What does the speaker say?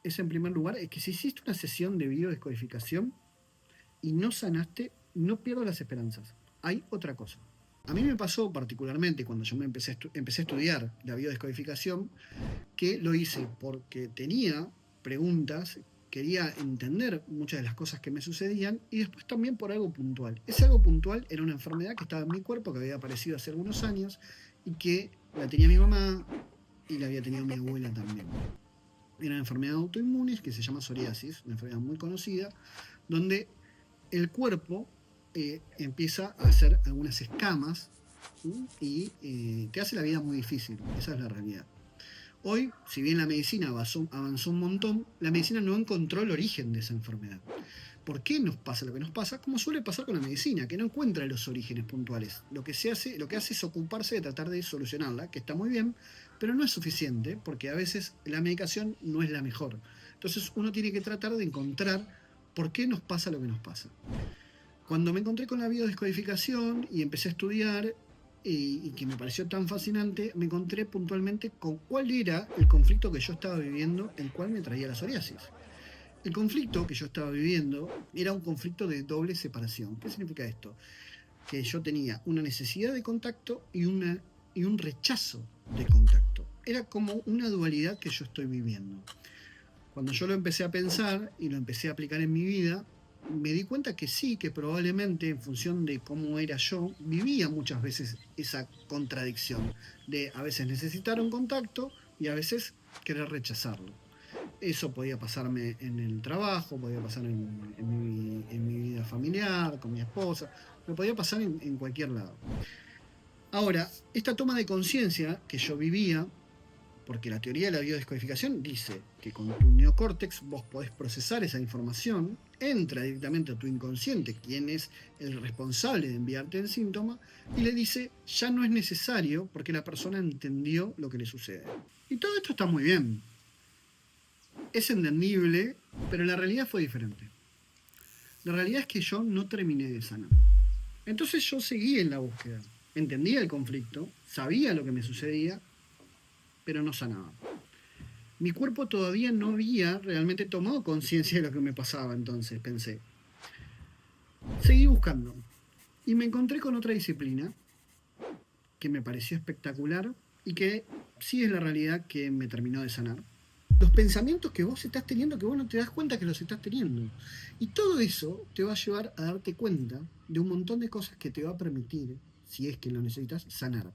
es en primer lugar, es que si hiciste una sesión de biodescodificación y no sanaste, no pierdas las esperanzas. Hay otra cosa. A mí me pasó particularmente cuando yo empecé a estudiar la biodescodificación, que lo hice porque tenía preguntas, quería entender muchas de las cosas que me sucedían y después también por algo puntual. Ese algo puntual era una enfermedad que estaba en mi cuerpo, que había aparecido hace algunos años y que la tenía mi mamá y la había tenido mi abuela también. Era una enfermedad autoinmune que se llama psoriasis, una enfermedad muy conocida, donde el cuerpo empieza a hacer algunas escamas, ¿sí? Y te hace la vida muy difícil, esa es la realidad. Hoy, si bien la medicina avanzó un montón, la medicina no encontró el origen de esa enfermedad. ¿Por qué nos pasa lo que nos pasa? Como suele pasar con la medicina, que no encuentra los orígenes puntuales. Lo que hace es ocuparse de tratar de solucionarla, que está muy bien, pero no es suficiente, porque a veces la medicación no es la mejor. Entonces uno tiene que tratar de encontrar por qué nos pasa lo que nos pasa. Cuando me encontré con la biodescodificación y empecé a estudiar, y que me pareció tan fascinante, me encontré puntualmente con cuál era el conflicto que yo estaba viviendo, el cual me traía la psoriasis. El conflicto que yo estaba viviendo era un conflicto de doble separación. ¿Qué significa esto? Que yo tenía una necesidad de contacto y un rechazo de contacto. Era como una dualidad que yo estoy viviendo. Cuando yo lo empecé a pensar y lo empecé a aplicar en mi vida, me di cuenta que sí, que probablemente en función de cómo era yo, vivía muchas veces esa contradicción de a veces necesitar un contacto y a veces querer rechazarlo. Eso podía pasarme en el trabajo, podía pasar en mi vida familiar, con mi esposa, me podía pasar en cualquier lado. Ahora, esta toma de conciencia que yo vivía, porque la teoría de la biodescodificación dice que con tu neocórtex vos podés procesar esa información, entra directamente a tu inconsciente, quien es el responsable de enviarte el síntoma, y le dice, ya no es necesario porque la persona entendió lo que le sucede. Y todo esto está muy bien. Es entendible, pero la realidad fue diferente. La realidad es que yo no terminé de sanar. Entonces yo seguí en la búsqueda. Entendía el conflicto, sabía lo que me sucedía, pero no sanaba. Mi cuerpo todavía no había realmente tomado conciencia de lo que me pasaba, entonces pensé. Seguí buscando y me encontré con otra disciplina que me pareció espectacular y que sí es la realidad que me terminó de sanar. Los pensamientos que vos estás teniendo, que vos no te das cuenta que los estás teniendo. Y todo eso te va a llevar a darte cuenta de un montón de cosas que te va a permitir, si es que lo necesitas, sanar.